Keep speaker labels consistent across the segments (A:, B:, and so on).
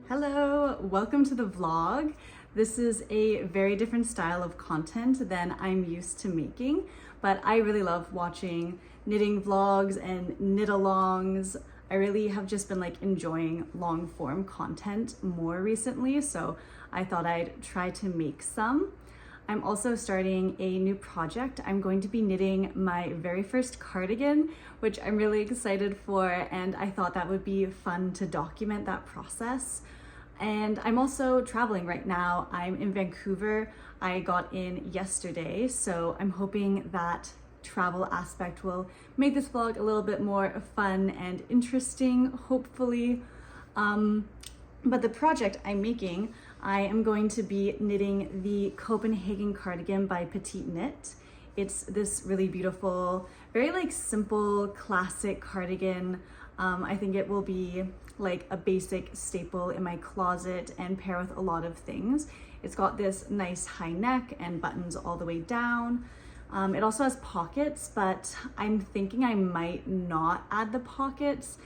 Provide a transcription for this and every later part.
A: Hello, welcome to the vlog. This is a very different style of content than I'm used to making, but I really love watching knitting vlogs and knit-alongs. I really have just been enjoying long form content more recently, so I thought I'd try to make some. I'm also starting a new project. I'm going to be knitting my very first cardigan, which I'm really excited for, and I thought that would be fun to document that process. And I'm also traveling right now. I'm in Vancouver. I got in yesterday, so I'm hoping that travel aspect will make this vlog a little bit more fun and interesting, hopefully. But the project I'm making, I am going to be knitting the Copenhagen Cardigan by Petite Knit. It's this really beautiful, very simple, classic cardigan. I think it will be a basic staple in my closet and pair with a lot of things. It's got this nice high neck and buttons all the way down. It also has pockets, but I'm thinking I might not add the pockets.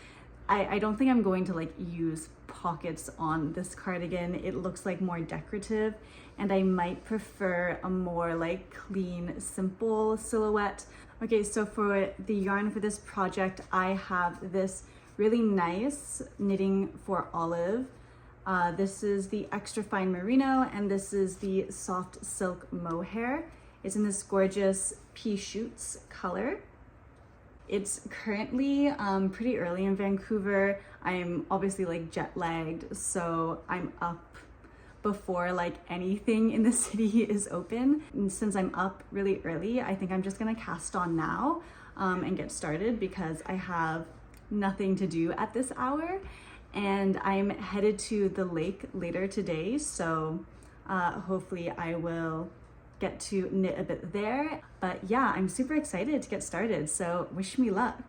A: I don't think I'm going to use pockets on this cardigan. It looks more decorative, and I might prefer a more clean, simple silhouette. Okay, so for the yarn for this project, I have this really nice Knitting for Olive. This is the extra fine merino, and this is the soft silk mohair. It's in this gorgeous Peashoots color. It's currently pretty early in Vancouver. I'm obviously jet lagged, so I'm up before anything in the city is open. And since I'm up really early, I think I'm just gonna cast on now and get started because I have nothing to do at this hour, and I'm headed to the lake later today, so hopefully I will get to knit a bit there. But yeah, I'm super excited to get started, so wish me luck.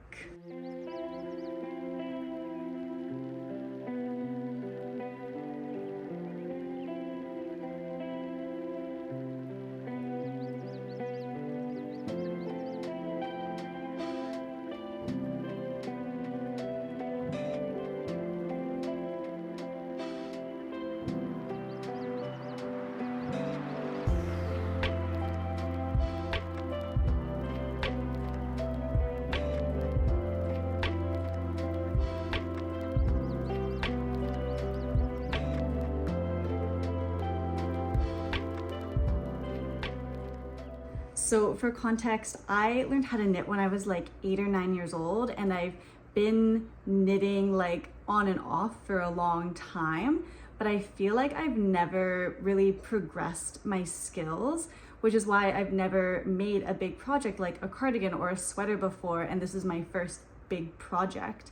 A: So for context, I learned how to knit when I was 8 or 9 years old, and I've been knitting on and off for a long time, but I feel I've never really progressed my skills, which is why I've never made a big project like a cardigan or a sweater before, and this is my first big project.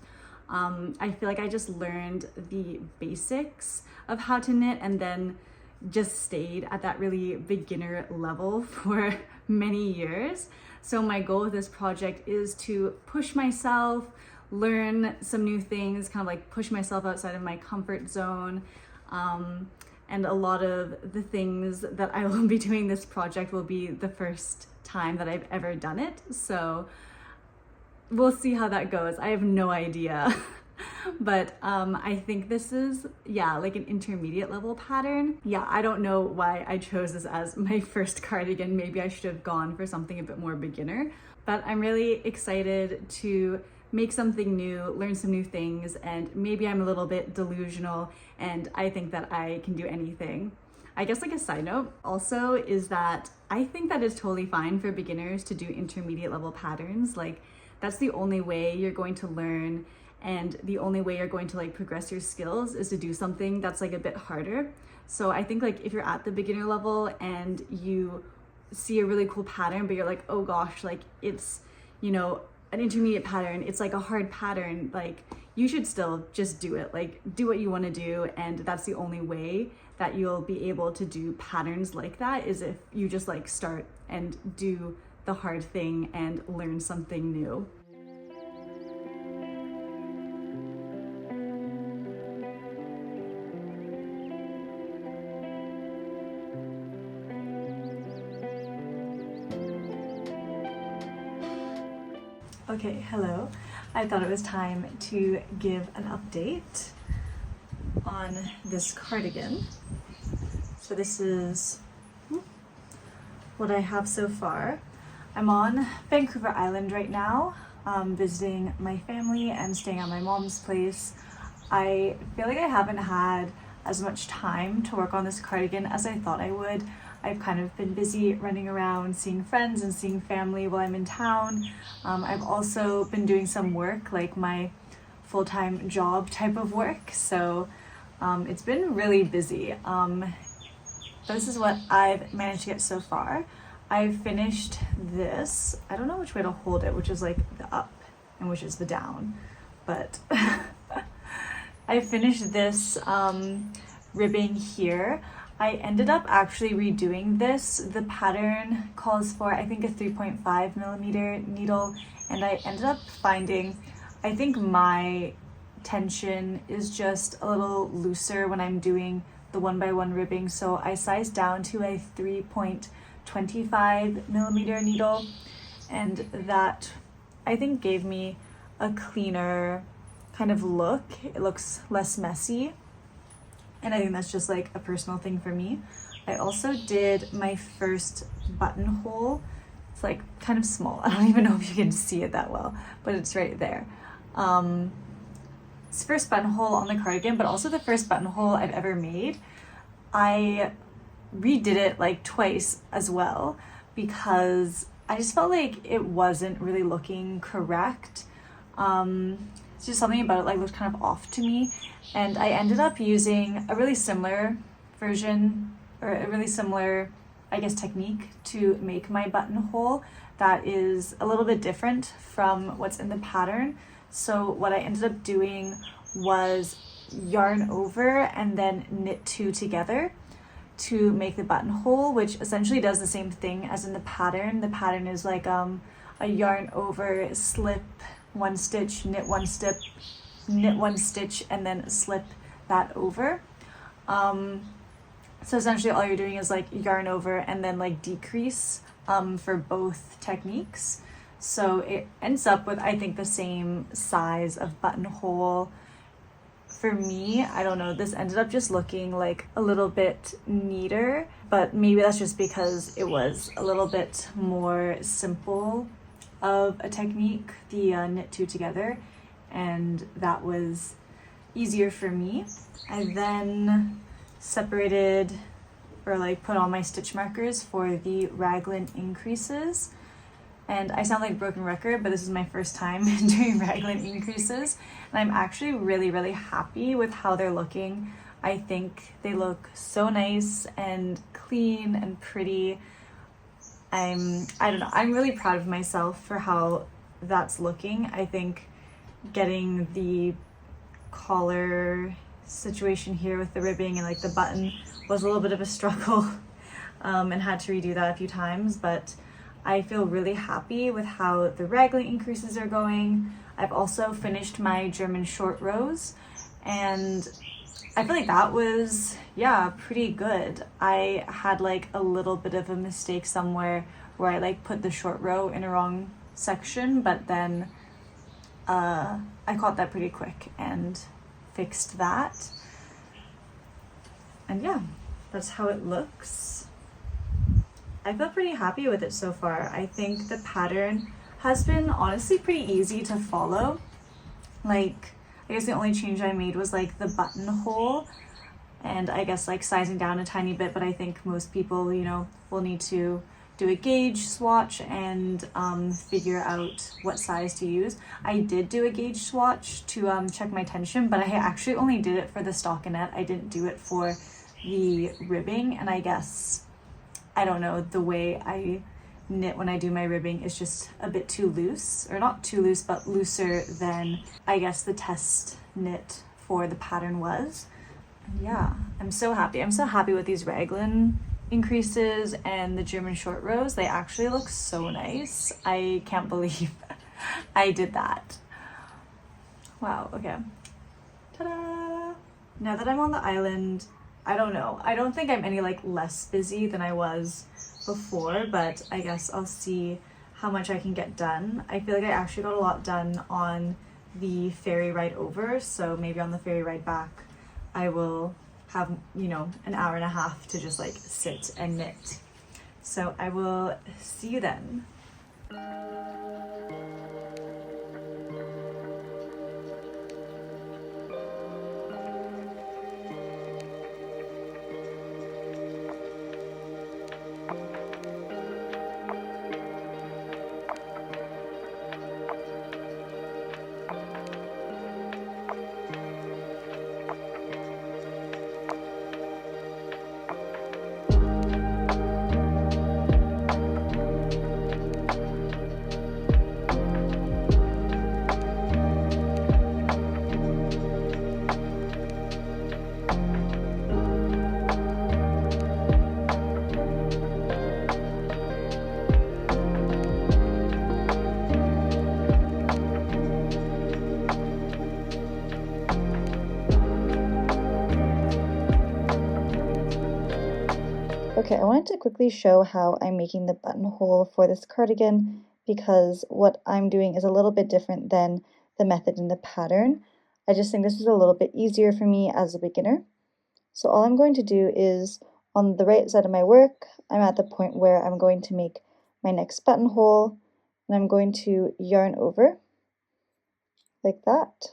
A: I feel I just learned the basics of how to knit and then just stayed at that really beginner level for many years. So my goal with this project is to push myself, learn some new things, kind of push myself outside of my comfort zone. And a lot of the things that I will be doing this project will be the first time that I've ever done it. So we'll see how that goes. I have no idea. But I think this is, an intermediate level pattern. Yeah, I don't know why I chose this as my first cardigan. Maybe I should have gone for something a bit more beginner. But I'm really excited to make something new, learn some new things, and maybe I'm a little bit delusional and I think that I can do anything. I guess a side note also is that I think that it's totally fine for beginners to do intermediate level patterns. That's the only way you're going to learn, and the only way you're going to progress your skills is to do something that's a bit harder. So I think if you're at the beginner level and you see a really cool pattern, but you're oh gosh, it's, an intermediate pattern, it's a hard pattern, you should still just do it. Do what you want to do, and that's the only way that you'll be able to do patterns like that, is if you just start and do the hard thing and learn something new. Okay, hello. I thought it was time to give an update. on this cardigan. So this is what I have so far. I'm on Vancouver Island right now, visiting my family and staying at my mom's place. I feel like I haven't had as much time to work on this cardigan as I thought I would. I've kind of been busy running around, seeing friends and seeing family while I'm in town. I've also been doing some work, like my full-time job type of work, so it's been really busy. This is what I've managed to get so far. I've finished this. I don't know which way to hold it, which is like the up and which is the down, but I finished this ribbing here. I ended up actually redoing this. The pattern calls for, I think, a 3.5 millimeter needle, and I ended up finding, I think my tension is just a little looser when I'm doing the 1x1 ribbing, so I sized down to a 3.25 millimeter needle, and that I think gave me a cleaner kind of look. It looks less messy, and I think that's just like a personal thing for me. I also did my first buttonhole. It's like kind of small. I don't even know if you can see it that well, but it's right there. It's the first buttonhole on the cardigan, but also the first buttonhole I've ever made. I redid it like twice as well because I just felt like it wasn't really looking correct. It's just something about it like looked kind of off to me, and I ended up using a really similar version, or a really similar, I guess, technique to make my buttonhole that is a little bit different from what's in the pattern. So what I ended up doing was yarn over and then knit two together to make the buttonhole, which essentially does the same thing as in the pattern. The pattern is like a yarn over, slip one stitch, knit one stitch, knit one stitch, and then slip that over. So essentially all you're doing is like yarn over and then like decrease for both techniques. So it ends up with, I think, the same size of buttonhole. For me, I don't know, this ended up just looking like a little bit neater, but maybe that's just because it was a little bit more simple of a technique, the knit two together, and that was easier for me. I then separated, or like put on my stitch markers for the raglan increases. And I sound like a broken record, but this is my first time doing raglan increases, and I'm actually really happy with how they're looking. I think they look so nice and clean and pretty. I don't know, I'm really proud of myself for how that's looking. I think getting the collar situation here with the ribbing and like the button was a little bit of a struggle, and had to redo that a few times, but I feel really happy with how the raglan increases are going. I've also finished my German short rows, and I feel like that was, yeah, pretty good. I had like a little bit of a mistake somewhere where I like put the short row in a wrong section, but then I caught that pretty quick and fixed that. And yeah, that's how it looks. I feel pretty happy with it so far. I think the pattern has been honestly pretty easy to follow. Like, I guess the only change I made was like the buttonhole, and I guess like sizing down a tiny bit, but I think most people, you know, will need to do a gauge swatch and figure out what size to use. I did do a gauge swatch to check my tension, but I actually only did it for the stockinette. I didn't do it for the ribbing, and I guess, I don't know, the way I knit when I do my ribbing is just a bit too loose, or not too loose, but looser than I guess the test knit for the pattern was. And yeah, I'm so happy. I'm so happy with these raglan increases and the German short rows. They actually look so nice. I can't believe I did that. Wow, okay. Ta-da! Now that I'm on the island, I don't know. I don't think I'm any like less busy than I was before, but I guess I'll see how much I can get done. I feel like I actually got a lot done on the ferry ride over, so maybe on the ferry ride back
B: I will have, you know, an hour and a half to just like sit and knit. So I will see you then.
C: Okay, I wanted to quickly show how I'm making the buttonhole for this cardigan because what I'm doing is a little bit different than the method in the pattern. I just think this is a little bit easier for me as a beginner. So all I'm going to do is, on the right side of my work, I'm at the point where I'm going to make my next buttonhole, and I'm going to yarn over like that.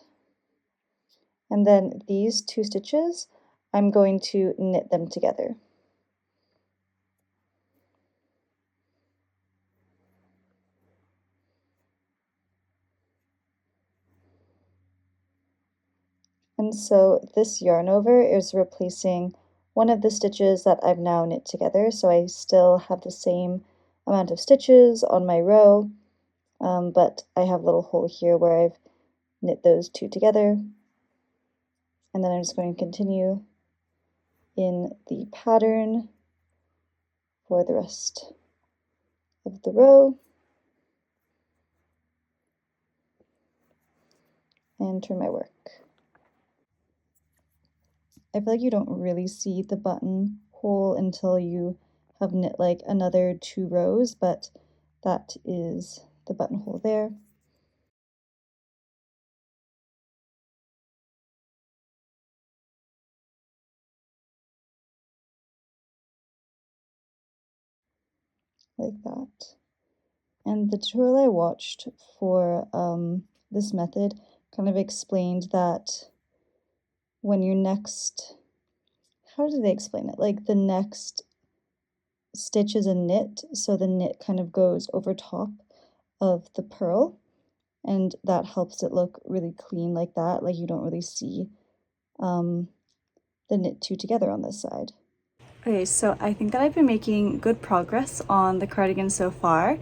C: And then these 2 stitches, I'm going to knit them together. And so this yarn over is replacing one of the stitches that I've now knit together, so I still have the same amount of stitches on my row, but I have a little hole here where I've knit those 2 together, and then I'm just going to continue in the pattern for the rest of the row and turn my work. I feel like you don't really see the button hole until you have knit like another 2 rows, but that is the buttonhole there. Like that. And the tutorial I watched for this method kind of explained that when your next, how did they explain it? Like the next stitch is a knit, so the knit kind of goes over top of the purl, and that helps it look really clean like that, like you don't really see the knit 2 together on this side.
A: Okay, so I think that I've been making good progress on the cardigan so far,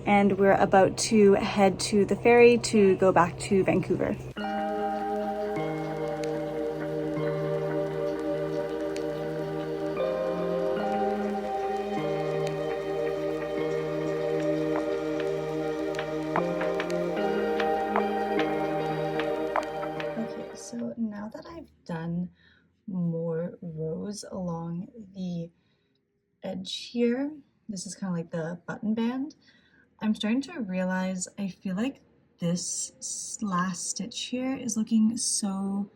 A: and we're about to head to the ferry to go back to Vancouver.
B: Okay, so now that I've done more rows along the edge here, this is kind of like the button band, I'm starting to realize I feel like this last stitch here is looking so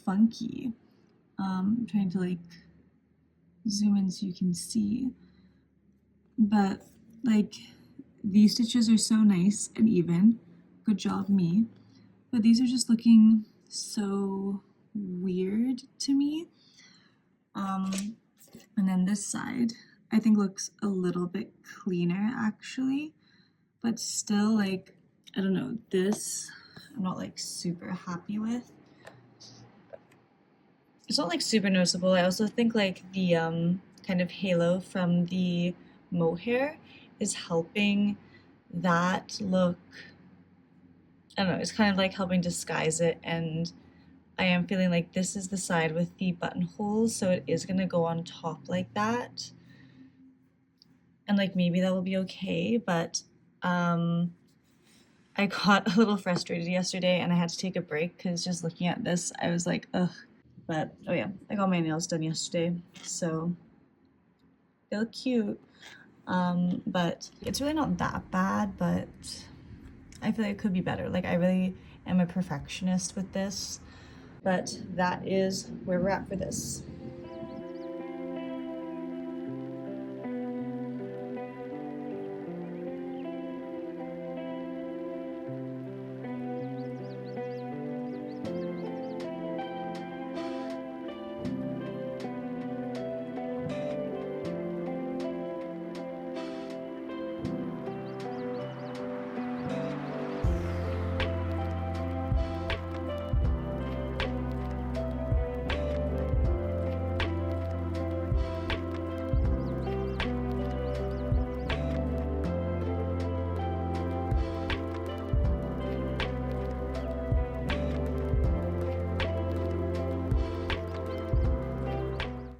B: funky. I'm trying to like zoom in so you can see, but like these stitches are so nice and even, good job me, but these are just looking so weird to me. And then this side I think looks a little bit cleaner actually, but still like, I don't know, this I'm not like super happy with. It's not like super noticeable. I also think like the kind of halo from the mohair is helping that look, I don't know, it's kind of like helping disguise it, and I am feeling like this is the side with the buttonholes, so it is gonna go on top like that. And like maybe that will be okay, but I got a little frustrated yesterday and I had to take a break because just looking at this, I was like, ugh. But oh yeah, I got my nails done yesterday, so they look cute. But it's really not that bad, but I feel like it could be better. Like I really am a perfectionist with this. but that is where we're at for this.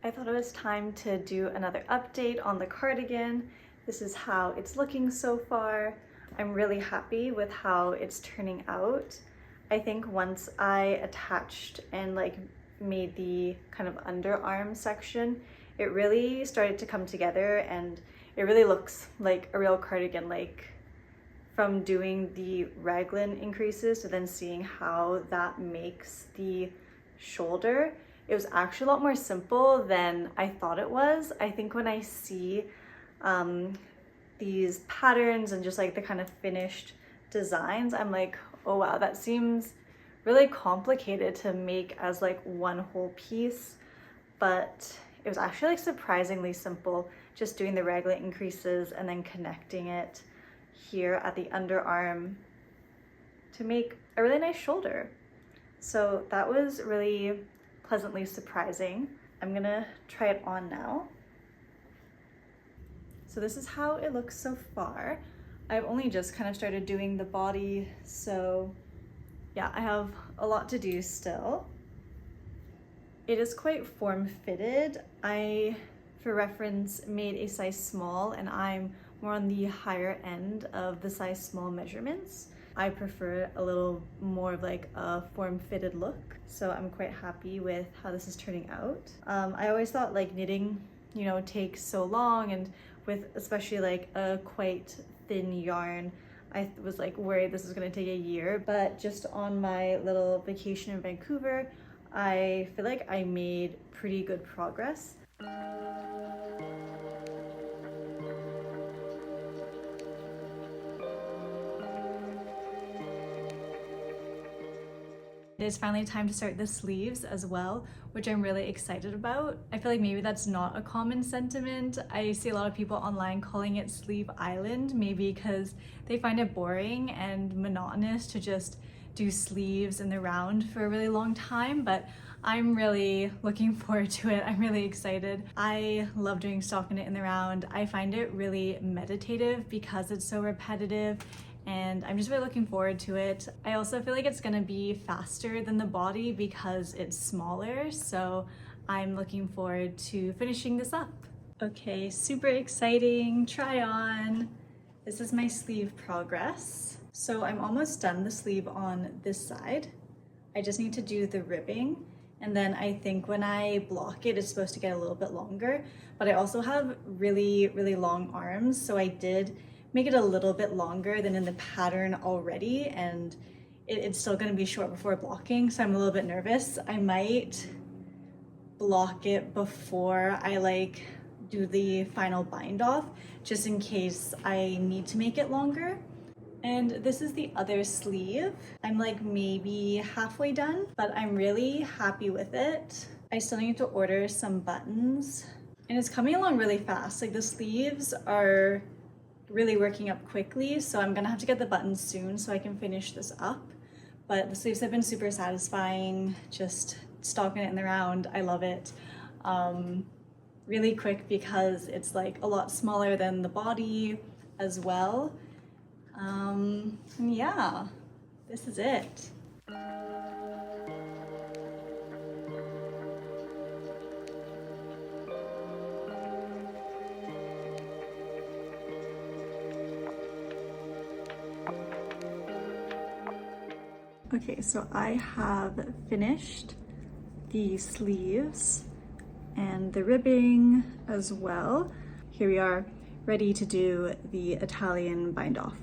A: I thought it was time to do another update on the cardigan. This is how it's looking so far. I'm really happy with how it's turning out. I think once I attached and like made the kind of underarm section, it really started to come together and it really looks like a real cardigan. Like from doing the raglan increases to then seeing how that makes the shoulder, it was actually a lot more simple than I thought it was. I think when I see these patterns and just like the kind of finished designs, I'm like, oh wow, that seems really complicated to make as like one whole piece. But it was actually like surprisingly simple, just doing the raglan increases and then connecting it here at the underarm to make a really nice shoulder. So that was really pleasantly surprising. I'm gonna try it on now. So this is how it looks so far. I've only just kind of started doing the body, so yeah, I have a lot to do still. It is quite form-fitted. I, for reference, made a size small and I'm more on the higher end of the size small measurements. I prefer a little more of like a form-fitted look, so I'm quite happy with how this is turning out. I always thought like knitting, you know, takes so long, and with especially like a quite thin yarn, I was like worried this was gonna take a year, but just on my little vacation in Vancouver, I feel like I made pretty good progress. It is finally time to start the sleeves as well, which I'm really excited about. I feel like maybe that's not a common sentiment. I see a lot of people online calling it Sleeve Island, maybe because they find it boring and monotonous to just do sleeves in the round for a really long time, but I'm really looking forward to it. I'm really excited. I love doing stockinette in the round. I find it really meditative because it's so repetitive, and I'm just really looking forward to it. I also feel like it's gonna be faster than the body because it's smaller, so I'm looking forward to finishing this up. Okay, super exciting, try on. This is my sleeve progress. So I'm almost done the sleeve on this side. I just need to do the ribbing, and then I think when I block it, it's supposed to get a little bit longer, but I also have really, really long arms, so I did make it a little bit longer than in the pattern already, and it's still gonna be short before blocking, so I'm a little bit nervous. I might block it before I like do the final bind off, just in case I need to make it longer. And this is the other sleeve. I'm like maybe halfway done, but I'm really happy with it. I still need to order some buttons, and it's coming along really fast. Like the sleeves are really working up quickly, so I'm gonna have to get the buttons soon so I can finish this up. But the sleeves have been super satisfying, just stocking it in the round. I love it. Really quick because it's like a lot smaller than the body as well. And yeah, this is it. Okay, so I have finished the sleeves and the ribbing as well. Here we are, ready to do the Italian bind off.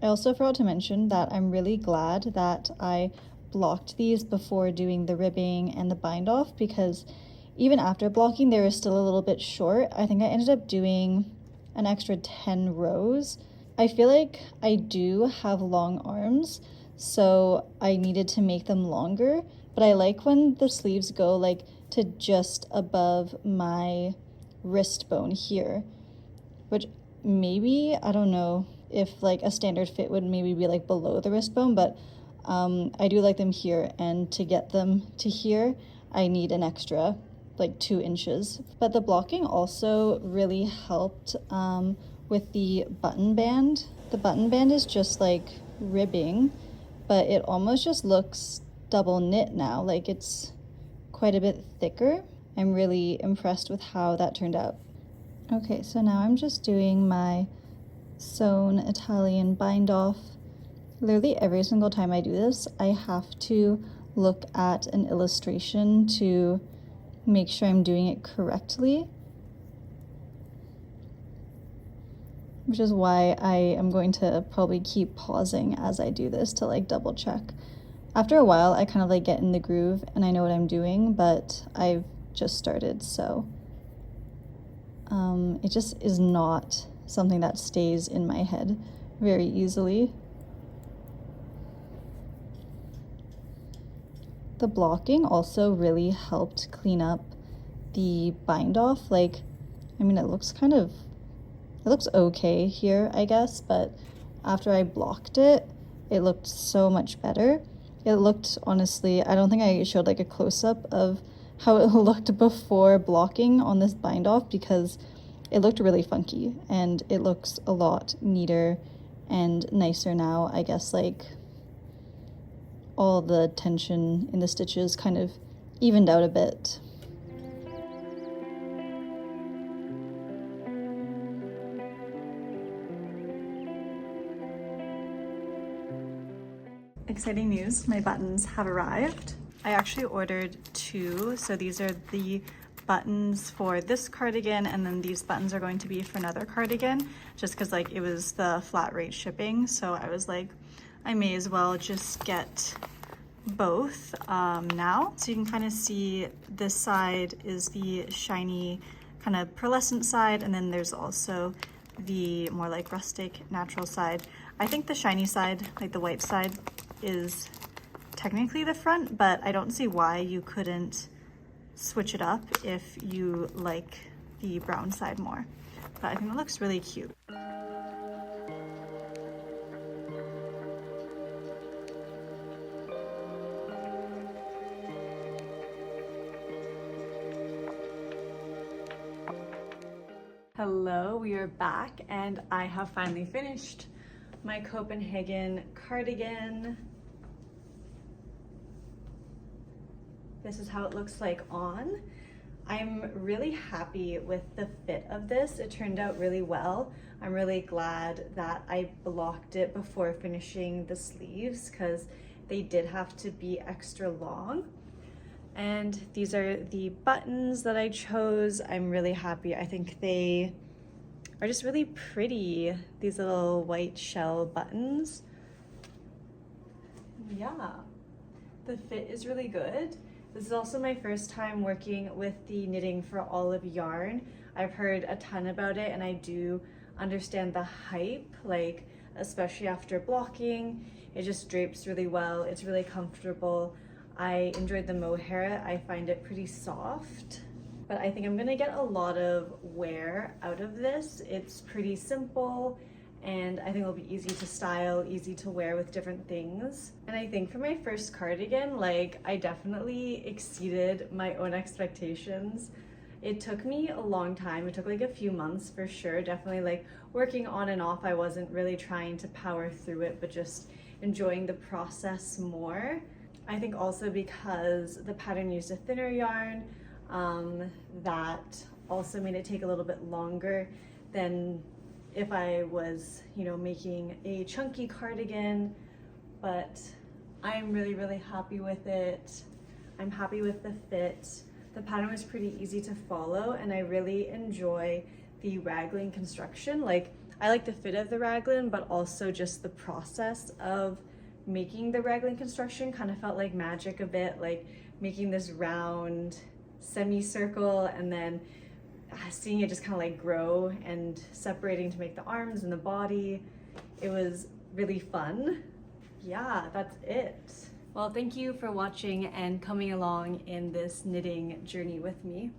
C: I also forgot to mention that I'm really glad that I blocked these before doing the ribbing and the bind off, because even after blocking they were still a little bit short. I think I ended up doing an extra 10 rows. I feel like I do have long arms, so I needed to make them longer, but I like when the sleeves go like to just above my wrist bone here, which maybe, I don't know if like a standard fit would maybe be like below the wrist bone, but I do like them here, and to get them to here I need an extra like 2 inches. But the blocking also really helped with the button band. The button band is just like ribbing, but it almost just looks double knit now, like it's quite a bit thicker. I'm really impressed with how that turned out. Okay, so now I'm just doing my sewn Italian bind off. Literally every single time I do this, I have to look at an illustration to make sure I'm doing it correctly, which is why I am going to probably keep pausing as I do this to like double check. After a while, I kind of like get in the groove and I know what I'm doing, but I've just started, so it just is not something that stays in my head very easily. The blocking also really helped clean up the bind off. Like, I mean, it looks okay here, I guess, but after I blocked it, it looked so much better. It looked, honestly, I don't think I showed like a close-up of how it looked before blocking on this bind off, because it looked really funky, and it looks a lot neater and nicer now. I guess like all the tension in the stitches kind of evened out a bit.
A: Exciting news, my buttons have arrived. I actually ordered 2, so these are the buttons for this cardigan, and then these buttons are going to be for another cardigan, just because like it was the flat rate shipping, so I was like, I may as well just get both now. So you can kind of see this side is the shiny kind of pearlescent side, and then there's also the more like rustic natural side. I think the shiny side, like the white side, is technically the front, but I don't see why you couldn't switch it up if you like the brown side more. But I think it looks really cute. Hello, we are back, and I have finally finished my Copenhagen cardigan. This is how it looks like on. I'm really happy with the fit of this. It turned out really well. I'm really glad that I blocked it before finishing the sleeves, because they did have to be extra long. And these are the buttons that I chose. I'm really happy. I think they are just really pretty, these little white shell buttons. Yeah, the fit is really good. This is also my first time working with the Knitting for Olive yarn. I've heard a ton about it, and I do understand the hype, like especially after blocking. It just drapes really well. It's really comfortable. I enjoyed the mohair. I find it pretty soft, but I think I'm gonna get a lot of wear out of this. It's pretty simple, and I think it'll be easy to style, easy to wear with different things. And I think for my first cardigan, like, I definitely exceeded my own expectations. It took me a long time. It took like a few months for sure. Definitely like working on and off. I wasn't really trying to power through it, but just enjoying the process more. I think also because the pattern used a thinner yarn, that also made it take a little bit longer than if I was, you know, making a chunky cardigan. But I'm really, really happy with it. I'm happy with the fit. The pattern was pretty easy to follow, and I really enjoy the raglan construction. Like, I like the fit of the raglan, but also just the process of making the raglan construction kind of felt like magic a bit, like making this round semicircle and then seeing it just kind of like grow and separating to make the arms and the body. It was really fun. Yeah, that's it. Well, thank you for watching and coming along in this knitting journey with me.